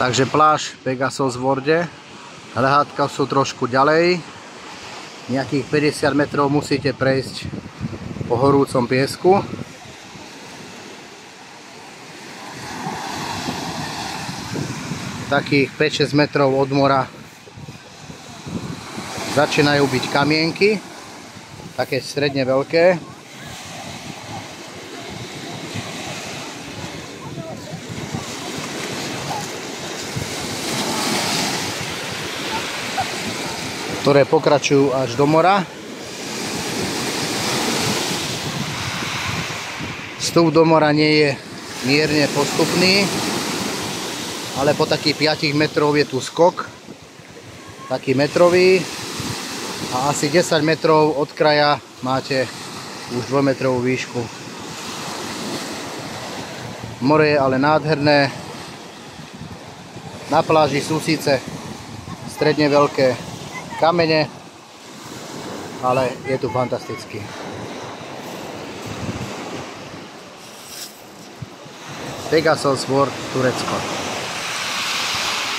Takže pláž Pegasos World. Lehátka sú trošku ďalej. Nejakých 50 metrov musíte prejsť po horúcom piesku. Takých 5-6 metrov od mora začínajú byť kamienky, také stredne veľké. Ktoré pokračujú až do mora. Vstup do mora nie je mierne postupný, ale po takých 5 metrov je tu skok, taký metrový, a asi 10 metrov od kraja máte už 2-metrovú výšku. More je ale nádherné. Na pláži sú síce stredne veľké kamene, ale je tu fantasticky. Pegasos World, Turecko.